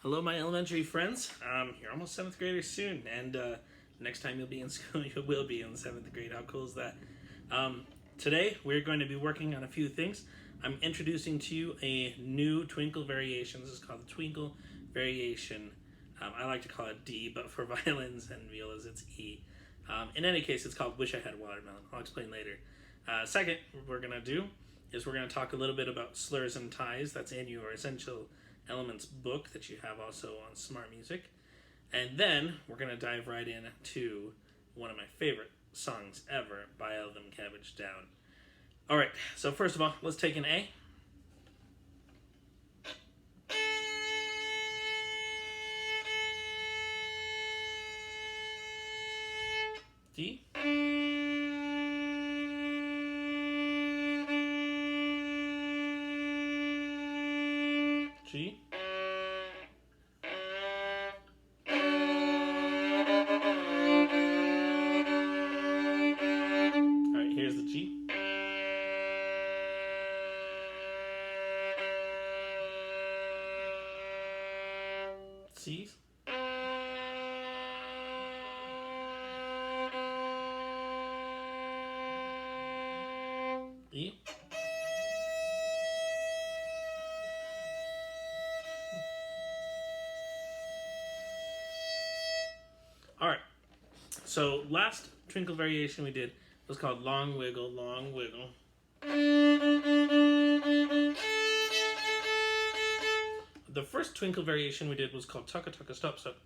Hello, my elementary friends. You're almost 7th graders soon, and next time you'll be in school, you will be in 7th grade. How cool is that? Today, we're going to be working on a few things. I'm introducing to you a new twinkle variation. This is called the twinkle variation. I like to call it D, but for violins and violas, it's E. In any case, it's called Wish I Had Watermelon. I'll explain later. Second, what we're going to do is we're going to talk a little bit about slurs and ties. That's in your Essential Elements book that you have also on Smart Music. And then we're going to dive right into one of my favorite songs ever, Bile, Cabbage, Down. All right, so first of all, let's take an A. D. G. Alright, here's the G. C. E. Alright, so last twinkle variation we did was called Long Wiggle, Long Wiggle. The first twinkle variation we did was called Tucka Tucka Stop Stop.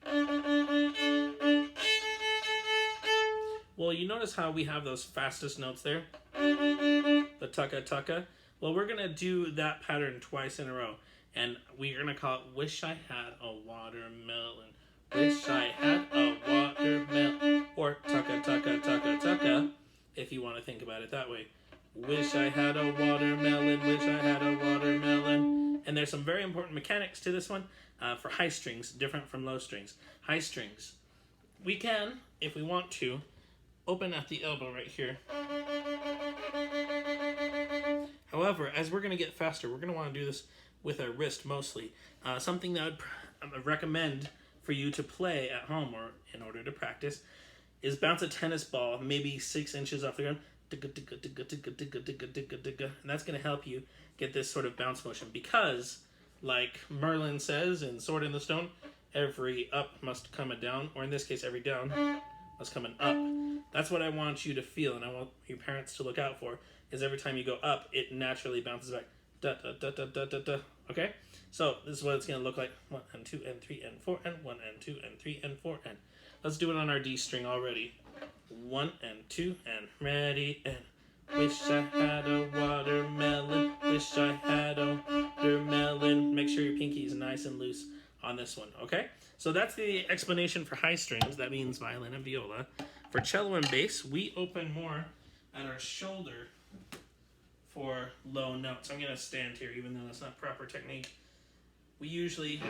Well, you notice how we have those fastest notes there? The Tucka Tucka. Well, we're going to do that pattern twice in a row. And we're going to call it Wish I Had a Watermelon. Wish I had a watermelon. Or Tucka Tucka Tucka Tucka, if you want to think about it that way. Wish I had a watermelon. Wish I had a watermelon. And there's some very important mechanics to this one for high strings, different from low strings. High strings. We can, if we want to, open at the elbow right here. However, as we're going to get faster, we're going to want to do this with our wrist mostly. Something that I would recommend for you to play at home or in order to practice is bounce a tennis ball maybe 6 inches off the ground. And that's going to help you get this sort of bounce motion because, like Merlin says in Sword in the Stone, every up must come a down, or in this case, every down must come an up. That's what I want you to feel, and I want your parents to look out for, is every time you go up, it naturally bounces back. Da, da, da, da, da, da, da. Okay? So this is what it's going to look like. 1 and 2 and 3 and 4 and 1 and 2 and 3 and 4 and... Let's do it on our D string already. 1 and 2 and ready and... Wish I had a watermelon. Wish I had a watermelon. Make sure your pinky is nice and loose on this one, okay? So that's the explanation for high strings. That means violin and viola. For cello and bass, we open more at our shoulder for low notes. I'm going to stand here even though that's not proper technique. We usually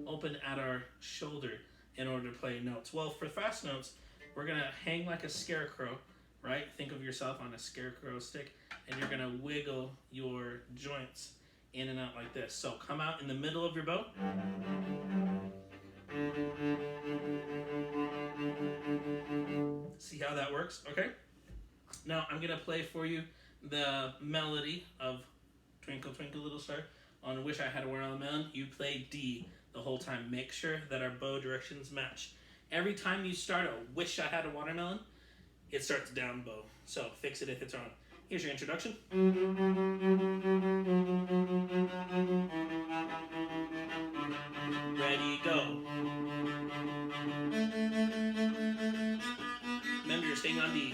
open at our shoulder in order to play notes. Well, for fast notes, we're going to hang like a scarecrow, right? Think of yourself on a scarecrow stick, and you're going to wiggle your joints in and out like this. So come out in the middle of your bow. See how that works? Okay. Now I'm going to play for you the melody of Twinkle Twinkle Little Star on Wish I Had a Watermelon. You play D the whole time. Make sure that our bow directions match. Every time you start a Wish I Had a Watermelon, it starts down bow. So fix it if it's wrong. Here's your introduction. Ready, go. Remember, you're staying on D.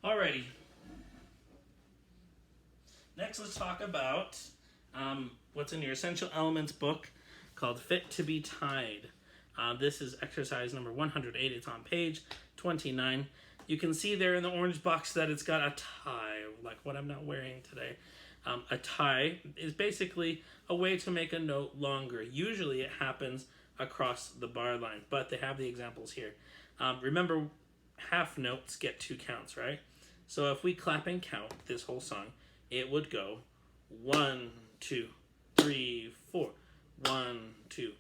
Alrighty, Next, let's talk about what's in your Essential Elements book called Fit to be Tied. This is exercise number 108. It's on page 29. You can see there in the orange box that it's got a tie, like what I'm not wearing today. A tie is basically a way to make a note longer. Usually it happens across the bar line, but they have the examples here. Remember, half notes get 2 counts, right? So if we clap and count this whole song, it would go 1, 2, 3, 4. 1, 2,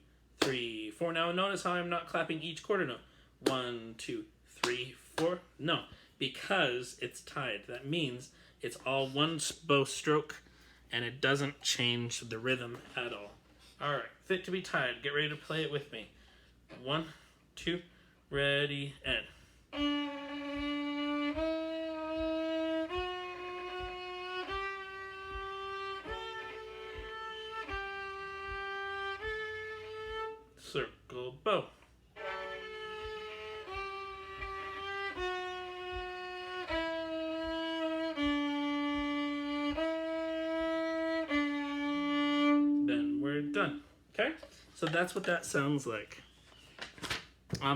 3, 4. Now notice how I'm not clapping each quarter note. 1, 2, 3, 4. No, because it's tied. That means it's all one bow stroke, and it doesn't change the rhythm at all. All right, Fit to be Tied. Get ready to play it with me. 1, 2, ready, and. Circle bow. Then we're done. Okay? So that's what that sounds like.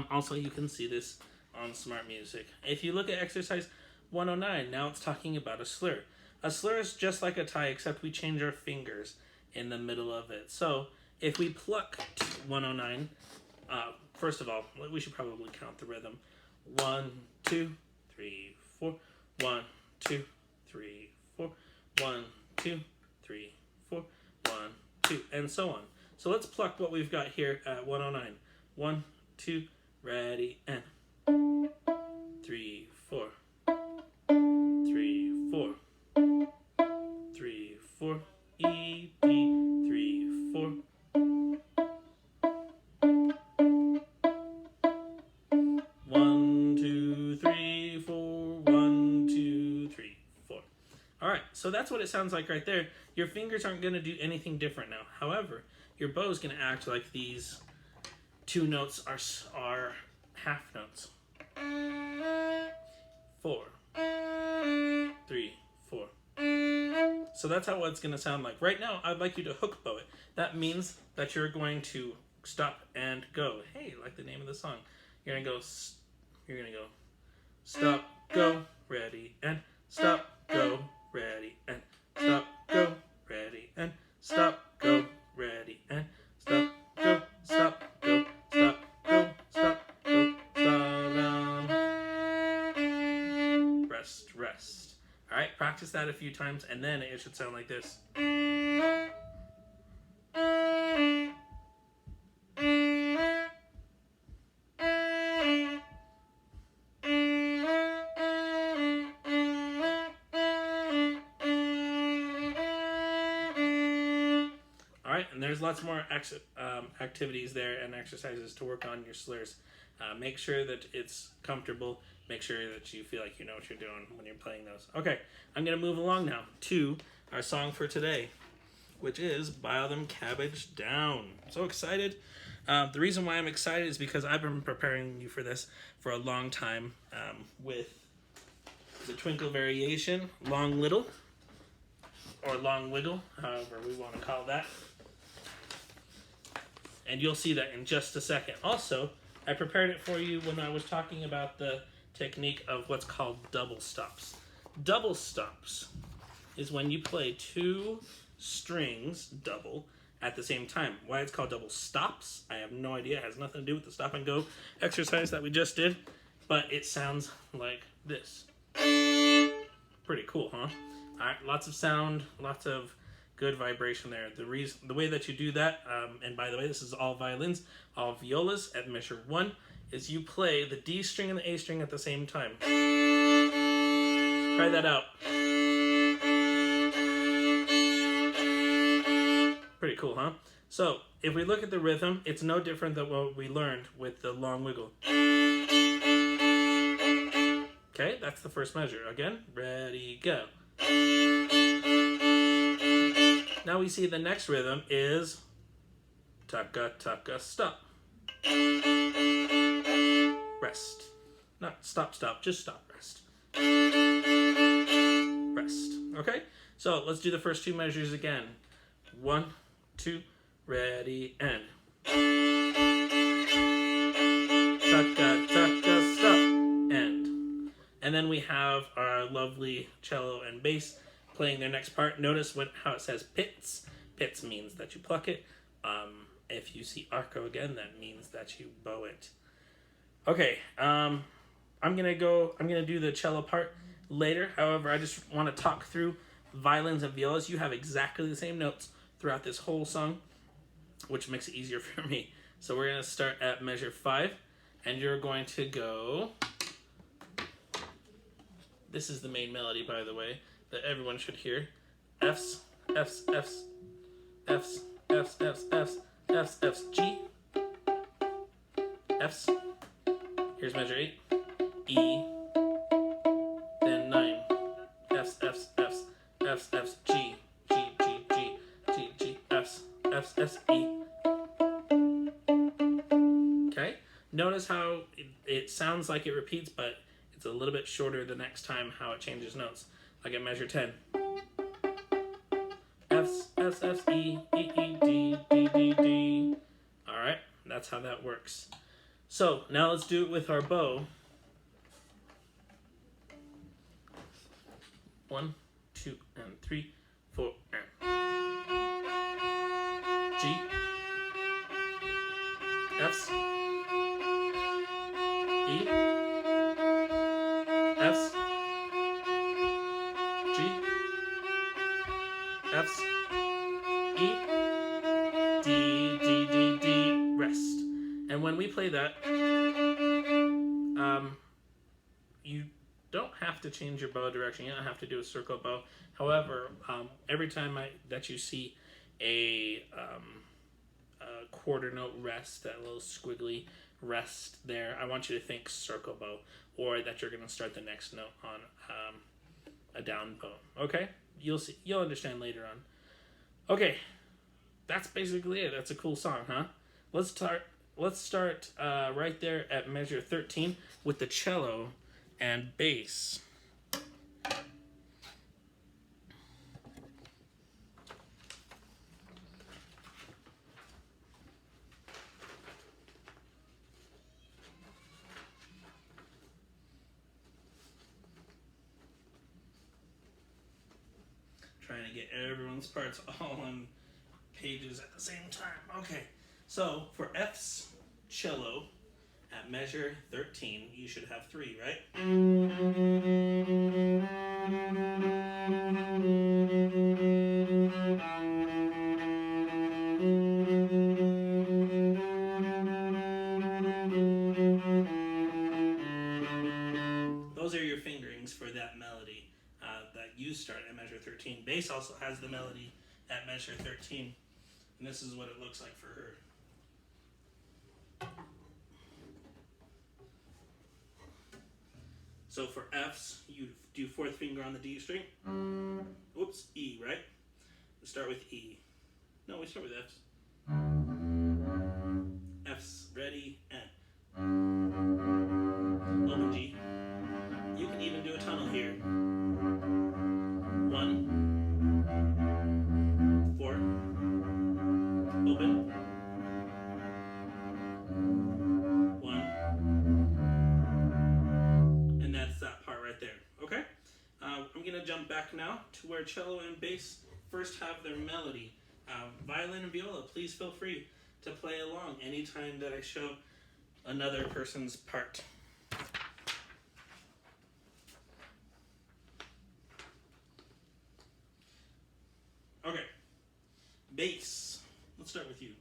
Also, you can see this on Smart Music. If you look at exercise 109, now it's talking about a slur. A slur is just like a tie, except we change our fingers in the middle of it. So if we pluck 109, first of all, we should probably count the rhythm. 1, 2, 3, 4. 1, 2, 3, 4. 1, 2, 3, 4. 1, 2, and so on. So let's pluck what we've got here at 109. 1, 2, ready, and 3, 4. 3, 4. 3, 4. E, D, 3, 4. 1, 2, 3, 4. 1, 2, 3, 4. All right, so that's what it sounds like right there. Your fingers aren't going to do anything different now. However, your bow is going to act like these 2 notes are half notes. 4, 3, 4. So that's how it's going to sound like. Right now, I'd like you to hook bow it. That means that you're going to stop and go. Hey, like the name of the song. You're going to go, stop, go, ready, and stop, go, ready, and stop, go, ready, and stop, go, ready, and stop, go, stop, go, stop, go, stop, go, stop, rest, rest. All right, practice that a few times, and then it should sound like this. And there's lots more activities there and exercises to work on your slurs. Make sure that it's comfortable. Make sure that you feel like you know what you're doing when you're playing those. Okay, I'm going to move along now to our song for today, which is Bile Them Cabbage Down. So excited. The reason why I'm excited is because I've been preparing you for this for a long time with the Twinkle Variation, Long Little, or Long Wiggle, however we want to call that. And you'll see that in just a second. Also, I prepared it for you when I was talking about the technique of what's called double stops. Double stops is when you play 2 strings double at the same time. Why it's called double stops, I have no idea. It has nothing to do with the stop and go exercise that we just did, but it sounds like this. Pretty cool, huh? All right, lots of sound, lots of good vibration there. The way that you do that, and by the way, this is all violins, all violas at measure 1, is you play the D string and the A string at the same time. Try that out. Pretty cool, huh? So, if we look at the rhythm, it's no different than what we learned with the long wiggle. Okay, that's the first measure. Again, ready, go. Now we see the next rhythm is taka taka stop. Rest. Not stop stop, just stop, rest. Rest. Okay? So let's do the first two measures again. 1, 2, ready, and. Taka, taka, stop, and. And then we have our lovely cello and bass playing their next part. Notice how it says pits. Pits means that you pluck it. If you see arco again, that means that you bow it. Okay, I'm gonna do the cello part later. However, I just want to talk through violins and violas. You have exactly the same notes throughout this whole song, which makes it easier for me. So we're gonna start at measure 5, and you're going to go. This is the main melody, by the way, that everyone should hear. F's, F's, F's, F's, F's, F's, F's, F's, F's, G, F's. Here's measure 8. E. Then 9. F's, F's, F's, F's, F's, G, G, G, G, G, G, F's, F's, F's, E. Okay? Notice how it sounds like it repeats, but it's a little bit shorter the next time how it changes notes. Like at measure 10. F's, F's, F's, E, E, E, D, D, D, D. Alright, that's how that works. So, now let's do it with our bow. 1, 2, and 3, 4, and. G. F's. E. F's. G. F's. E. D, D, D, D, rest. And when we play that, you don't have to change your bow direction. You don't have to do a circle bow. However, every time that you see a quarter note rest, that little squiggly rest there, I want you to think circle bow, or that you're going to start the next note on a down bow. Okay? You'll see. You'll understand later on. Okay, that's basically it. That's a cool song, huh? Let's start right there at measure 13 with the cello and bass. Trying to get everyone's parts all on pages at the same time. Okay, so for F's cello at measure 13, you should have 3, right? Those are your fingerings for that melody that you start at measure 13. Bass also has the melody at measure 13, and this is what it looks like for her. So for F's, you do 4th finger on the D string. Oops, E, right? We start with E. No, we start with F's. F's, ready, and. Open G. You can even do a tunnel here. 1, 4, open. 1. And that's that part right there. Okay? I'm going to jump back now to where cello and bass first have their melody. Violin and viola, please feel free to play along anytime that I show another person's part. Okay, bass. Let's start with you.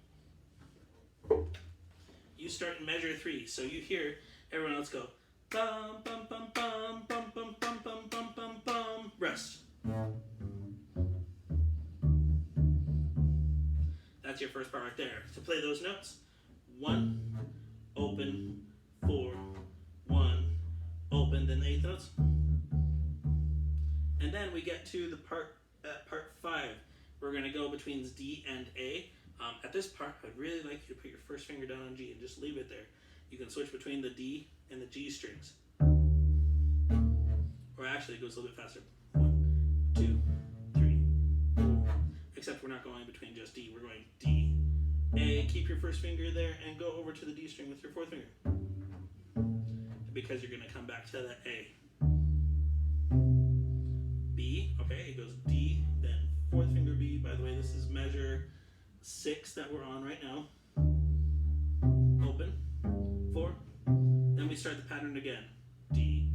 You start in measure 3, so you hear everyone else go bum bum bum bum bum bum bum bum bum bum bum. Rest. That's your first part right there. To play those notes, 1, open, 4, 1, open, then the 8th notes. And then we get to the part 5. We're going to go between D and A. At this part, I'd really like you to put your first finger down on G and just leave it there. You can switch between the D and the G strings. Or actually, it goes a little bit faster. 1, 2, 3. except we're not going between just D. We're going D, A, keep your first finger there, and go over to the D string with your fourth finger. Because you're going to come back to that A. B, okay, it goes D, then fourth finger B. By the way, this is measure 6 that we're on right now. Open, 4. Then we start the pattern again. D,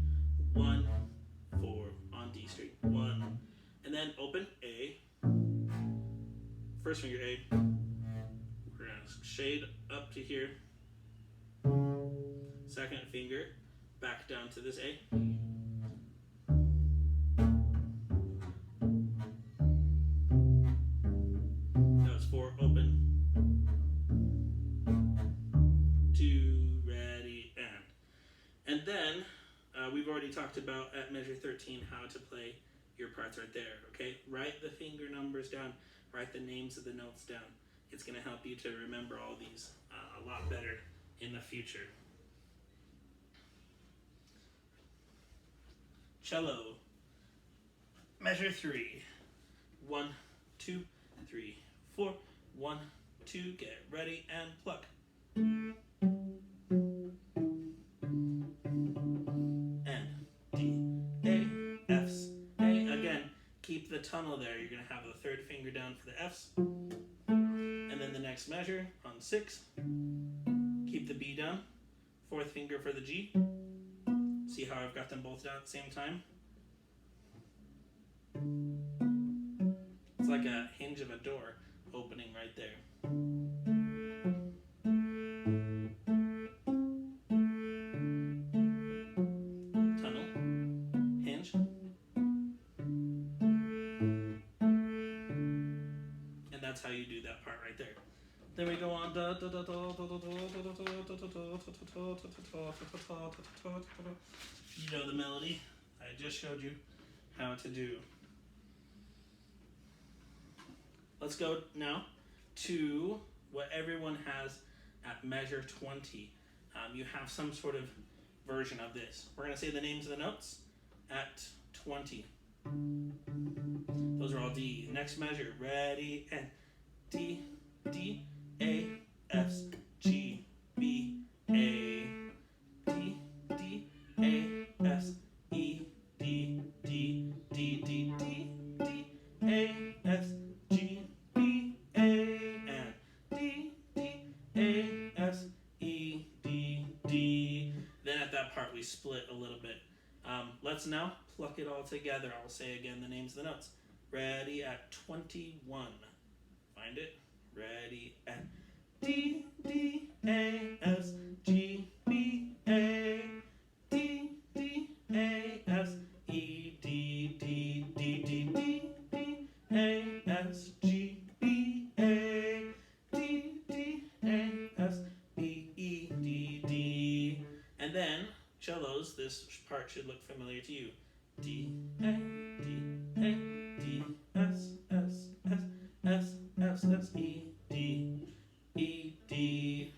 1, 4 on D string, 1. And then open, A. First finger A. We're going to shade up to here. Second finger, back down to this A. That was 4, open. 2, ready, and then we've already talked about at measure 13 how to play your parts right there, okay? Write the finger numbers down, write the names of the notes down. It's going to help you to remember all these a lot better in the future. Cello. Measure 3. 1, 2, 3, 4. 1, 2, get ready and pluck. And D, A, F's, A. Again, keep the tunnel there. You're going to have the third finger down for the F's. And then the next measure on 6. Keep the B down. Fourth finger for the G. See how I've got them both down at the same time? It's like a hinge of a door opening right there. Tunnel, hinge, and that's how you do that part right there. Then we go on. You know the melody. I just showed you how to do. Let's go now to what everyone has at measure 20. You have some sort of version of this. We're going to say the names of the notes at 20. Those are all D. Next measure, ready, and D, D, A, F, G, B, A, D, D, A, F, E, D, D, D, D, D, D, A, F, G, B, A, and D, D, A, F, E, D, D. Then at that part we split a little bit. Let's now pluck it all together. I'll say again the names of the notes. Ready at 21. Find it. Ready at D, D, A, F, G, B, A, D, D, A, F, E, D, D, D, D, D, D, A, F, G, B, A, D, D, A, F, B, E, D, D. And then, cellos, this part should look familiar to you. D, A, D, A, D, S, S, S, S, S, S, E, D, E, D.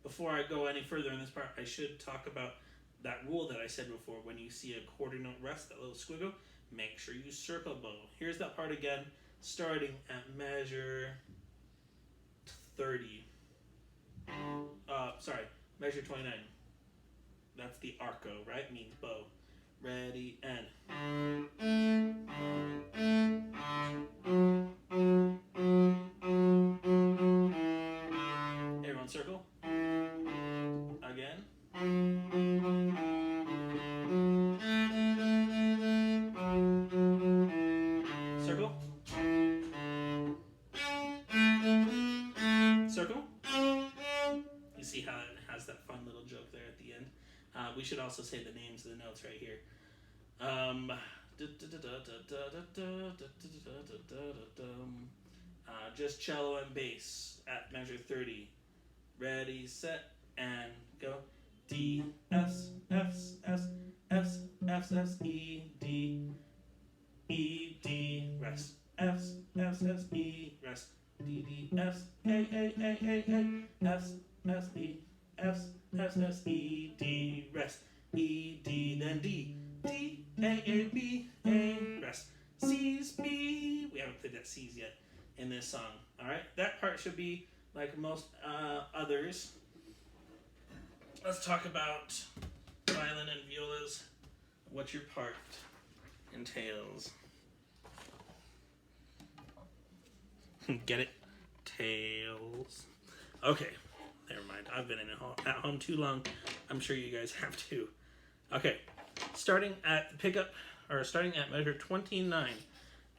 Before I go any further in this part, I should talk about that rule that I said before. When you see a quarter note rest, that little squiggle, make sure you circle bow. Here's that part again, starting at measure 30. Measure 29. That's the arco, right? Means bow. Ready, and. Everyone circle. Again. Circle. Circle. You see how it has that fun little joke there at the end? We should also say the names of the notes right here. Just cello and bass at measure 30. Ready, set, and go. D, S, S, S, S, S, S, E, D, E, D, rest. S, S, S, E, rest. D, D, S, A, A, A, A, A, S, S, E, S, S, S, E, D, rest. E, D, then D, D, A, A, B, A, rest. C's, B. We haven't played that sees yet in this song. All right, that part should be like most others. Let's talk about violin and violas. What your part entails. Get it? Tails. Okay, never mind. I've been at home too long. I'm sure you guys have too. Okay, starting at the pickup, or starting at measure 29,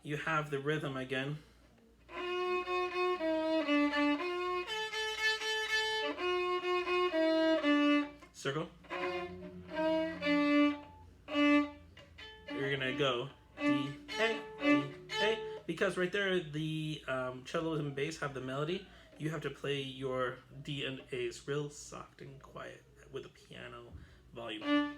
you have the rhythm again. Circle. You're gonna go D, A, because right there the cello and bass have the melody. You have to play your D and A's real soft and quiet with a piano volume.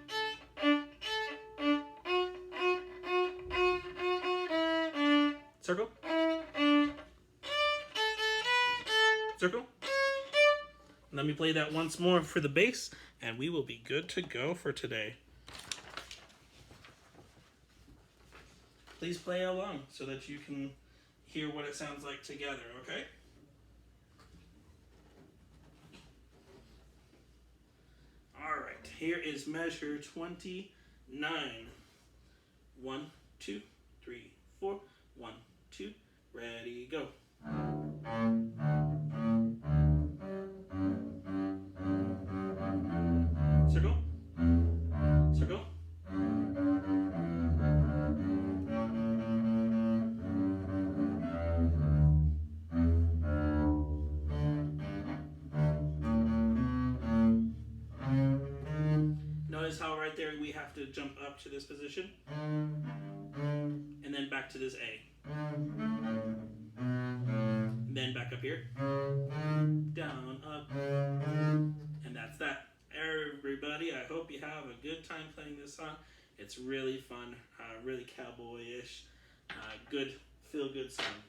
Circle. Circle. Let me play that once more for the bass, and we will be good to go for today. Please play along so that you can hear what it sounds like together, okay? All right, here is measure 29. 1, 2, 3, 4. 1, 2, ready, go. Circle. Circle. Notice how right there we have to jump up to this position and then back to this A. And then back up here. Down, up. And that's that. Everybody, I hope you have a good time playing this song. It's really fun, really cowboyish, good, feel-good song.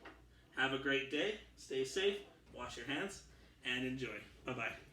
Have a great day. Stay safe. Wash your hands and enjoy. Bye-bye.